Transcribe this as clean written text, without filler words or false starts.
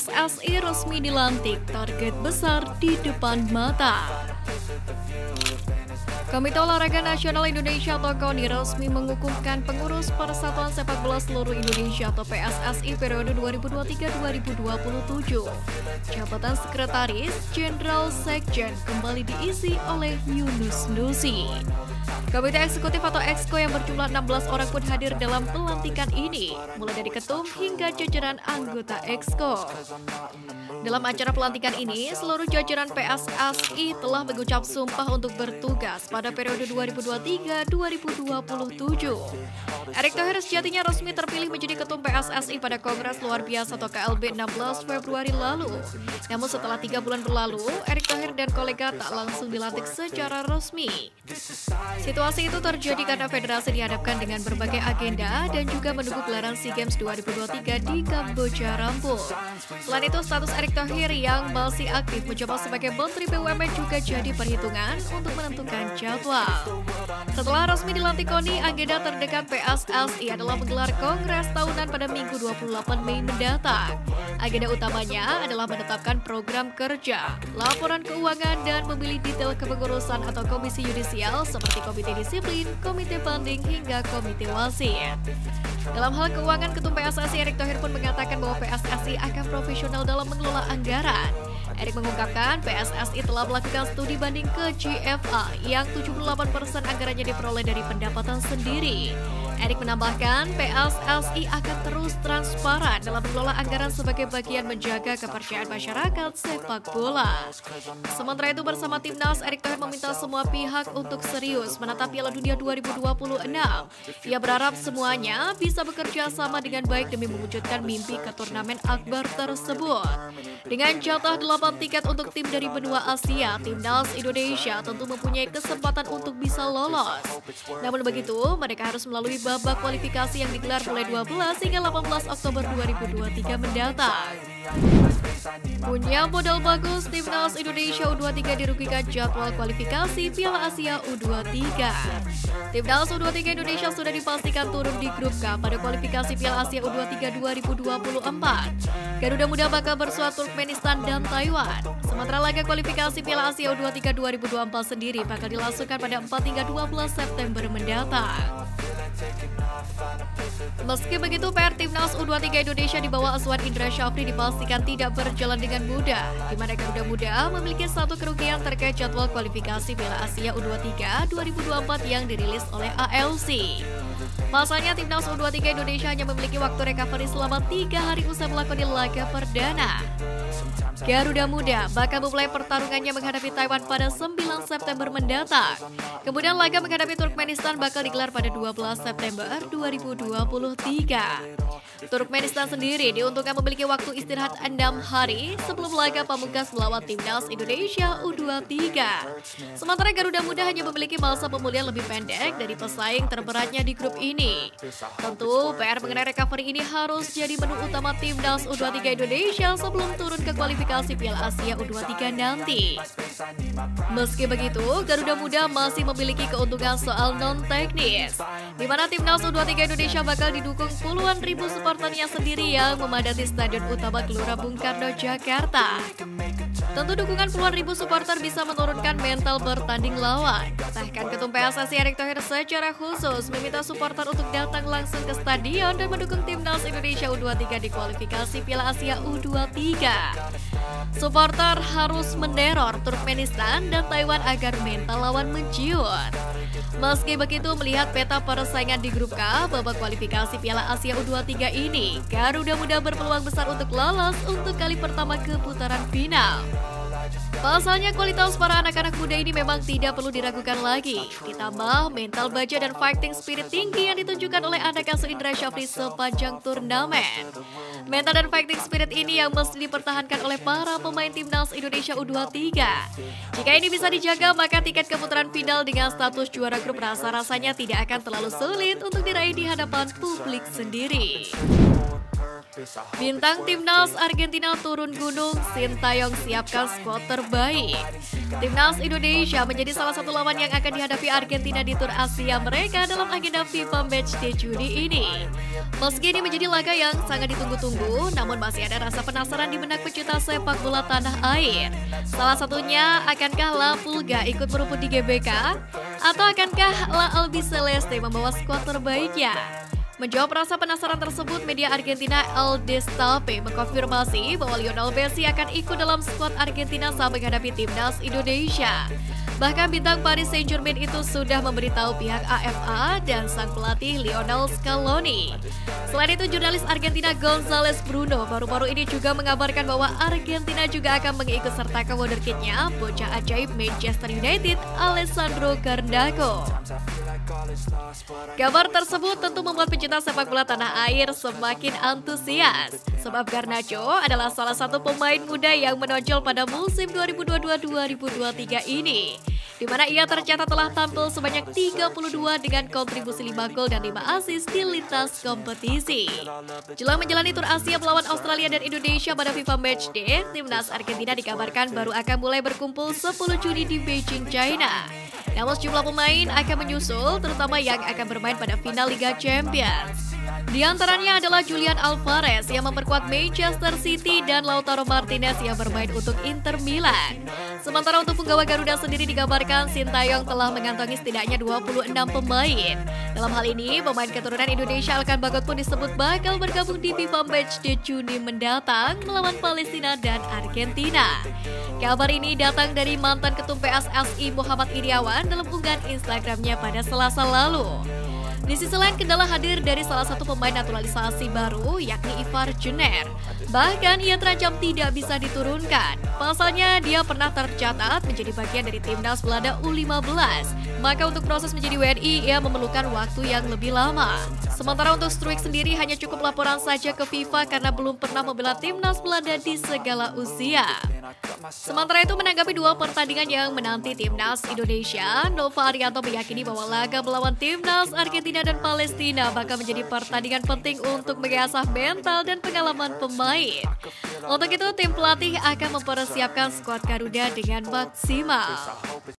PSSI resmi dilantik, target besar di depan mata. Komite Olahraga Nasional Indonesia atau KONI resmi mengukuhkan pengurus Persatuan Sepak Bola Seluruh Indonesia atau PSSI periode 2023-2027. Jabatan Sekretaris Jenderal Sekjen kembali diisi oleh Yunus Nusi. Komite Eksekutif atau Exco yang berjumlah 16 orang pun hadir dalam pelantikan ini, mulai dari ketum hingga jajaran anggota Exco. Dalam acara pelantikan ini, seluruh jajaran PSSI telah mengucap sumpah untuk bertugas pada periode 2023-2027. Erick Thohir sejatinya resmi terpilih menjadi ketum PSSI pada Kongres Luar Biasa atau KLB 16 Februari lalu. Namun setelah 3 bulan berlalu, Erick Thohir dan kolega tak langsung dilantik secara resmi. Situasi itu terjadi karena federasi dihadapkan dengan berbagai agenda dan juga menunggu gelaran SEA Games 2023 di Kamboja rampung. Selain itu, status Erick Thohir yang masih aktif menjabat sebagai Menteri BUMN juga jadi perhitungan untuk menentukan jadwal. Setelah resmi dilantik KONI, agenda terdekat PSSI adalah menggelar Kongres tahunan pada Minggu 28 Mei mendatang. Agenda utamanya adalah menetapkan program kerja, laporan keuangan, dan memilih detail kepengurusan atau komisi yudisial seperti Komite Disiplin, Komite Banding, hingga Komite Wasit. Dalam hal keuangan, Ketum PSSI Erick Thohir pun mengatakan bahwa PSSI akan profesional dalam mengelola anggaran. Erick mengungkapkan PSSI telah melakukan studi banding ke GFA yang 78% anggarannya diperoleh dari pendapatan sendiri. Erick menambahkan PSSI akan terus transparan dalam mengelola anggaran sebagai bagian menjaga kepercayaan masyarakat sepak bola. Sementara itu bersama Timnas, Erick Thohir meminta semua pihak untuk serius menatap Piala Dunia 2026. Ia berharap semuanya bisa bekerja sama dengan baik demi mewujudkan mimpi ke turnamen akbar tersebut. Dengan jatah 8 tiket untuk tim dari benua Asia, Timnas Indonesia tentu mempunyai kesempatan untuk bisa lolos. Namun begitu, mereka harus melalui babak kualifikasi yang digelar mulai 12 hingga 18 Oktober 2023 mendatang. Punya modal bagus, Timnas Indonesia U23 dirugikan jadwal kualifikasi Piala Asia U23. Timnas U23 Indonesia sudah dipastikan turun di grup K pada kualifikasi Piala Asia U23 2024. Garuda Muda bakal bersuat Turkmenistan dan Taiwan. Sementara laga kualifikasi Piala Asia U23 2024 sendiri bakal dilangsungkan pada 4 hingga 12 September mendatang. Meski begitu, PR Timnas U23 Indonesia di bawah asuhan Indra Syafri dipastikan tidak berjalan dengan mudah, di mana Garuda Muda memiliki satu kerugian terkait jadwal kualifikasi Piala Asia U23 2024 yang dirilis oleh ALC. Pasalnya, Timnas U23 Indonesia hanya memiliki waktu recovery selama 3 hari usai melakoni laga perdana. Garuda Muda bakal memulai pertarungannya menghadapi Taiwan pada 9 September mendatang. Kemudian laga menghadapi Turkmenistan bakal digelar pada 12 September 2023. Turkmenistan sendiri diuntungkan memiliki waktu istirahat 6 hari sebelum laga pamungkas melawan Timnas Indonesia U23. Sementara Garuda Muda hanya memiliki masa pemulihan lebih pendek dari pesaing terberatnya di grup ini. Tentu PR mengenai recovery ini harus jadi menu utama Timnas U23 Indonesia sebelum turun ke kualifikasi Piala Asia U23 nanti. Meski begitu, Garuda Muda masih memiliki keuntungan soal non-teknis, di mana Timnas U23 Indonesia bakal didukung puluhan ribu supporternya sendiri yang memadati Stadion Utama Gelora Bung Karno, Jakarta. Tentu dukungan puluhan ribu supporter bisa menurunkan mental bertanding lawan. Bahkan Ketum PSSI Erick Thohir secara khusus meminta supporter untuk datang langsung ke stadion dan mendukung Timnas Indonesia U23 di kualifikasi Piala Asia U23. Supporter harus meneror Turkmenistan dan Taiwan agar mental lawan menjiut. Meski begitu, melihat peta persaingan di grup K babak kualifikasi Piala Asia U23 ini, Garuda Muda berpeluang besar untuk lolos untuk kali pertama ke putaran final. Pasalnya kualitas para anak-anak muda ini memang tidak perlu diragukan lagi. Ditambah mental baja dan fighting spirit tinggi yang ditunjukkan oleh anak asuh Indra Syafri sepanjang turnamen. Mental dan fighting spirit ini yang mesti dipertahankan oleh para pemain Timnas Indonesia U23. Jika ini bisa dijaga, maka tiket ke putaran final dengan status juara grup rasa-rasanya tidak akan terlalu sulit untuk diraih di hadapan publik sendiri. Bintang timnas Argentina turun gunung, Sintayong siapkan skuad terbaik. Timnas Indonesia menjadi salah satu lawan yang akan dihadapi Argentina di Tur Asia mereka dalam agenda FIFA Matchday Juni ini. Meski ini menjadi laga yang sangat ditunggu-tunggu, namun masih ada rasa penasaran di benak pecinta sepak bola tanah air. Salah satunya, akankah La Pulga ikut merumput di GBK? Atau akankah La Albiceleste membawa skuad terbaiknya? Menjawab rasa penasaran tersebut, media Argentina El Destape mengkonfirmasi bahwa Lionel Messi akan ikut dalam skuad Argentina saat menghadapi timnas Indonesia. Bahkan bintang Paris Saint-Germain itu sudah memberitahu pihak AFA dan sang pelatih Lionel Scaloni. Selain itu, jurnalis Argentina González Bruno baru-baru ini juga mengabarkan bahwa Argentina juga akan mengikut sertakan wonderkidnya bocah ajaib Manchester United Alessandro Garnacho. Kabar tersebut tentu membuat pecinta sepak bola tanah air semakin antusias, sebab Garnacho adalah salah satu pemain muda yang menonjol pada musim 2022-2023 ini, di mana ia tercatat telah tampil sebanyak 32 dengan kontribusi 5 gol dan 5 assist di lintas kompetisi. Jelang menjalani Tur Asia melawan Australia dan Indonesia pada FIFA Matchday, timnas Argentina dikabarkan baru akan mulai berkumpul 10 Juni di Beijing, China. Namun sejumlah pemain akan menyusul, terutama yang akan bermain pada final Liga Champions. Di antaranya adalah Julian Alvarez yang memperkuat Manchester City dan Lautaro Martinez yang bermain untuk Inter Milan. Sementara untuk penggawa Garuda sendiri dikabarkan Sintayong telah mengantongi setidaknya 26 pemain. Dalam hal ini, pemain keturunan Indonesia Alkan Bagot pun disebut bakal bergabung di FIFA Matchday Juni mendatang melawan Palestina dan Argentina. Kabar ini datang dari mantan ketum PSSI Muhammad Iriawan dalam unggahan Instagramnya pada Selasa lalu. Di sisi lain, kendala hadir dari salah satu pemain naturalisasi baru, yakni Ivar Jenner. Bahkan ia terancam tidak bisa diturunkan. Pasalnya, dia pernah tercatat menjadi bagian dari timnas Belanda U15. Maka untuk proses menjadi WNI, ia memerlukan waktu yang lebih lama. Sementara untuk Struijk sendiri hanya cukup laporan saja ke FIFA karena belum pernah membela timnas Belanda di segala usia. Sementara itu, menanggapi dua pertandingan yang menanti timnas Indonesia, Nova Arianto meyakini bahwa laga melawan timnas Argentina dan Palestina bakal menjadi pertandingan penting untuk mengasah mental dan pengalaman pemain. Untuk itu, tim pelatih akan mempersiapkan skuad Garuda dengan maksimal.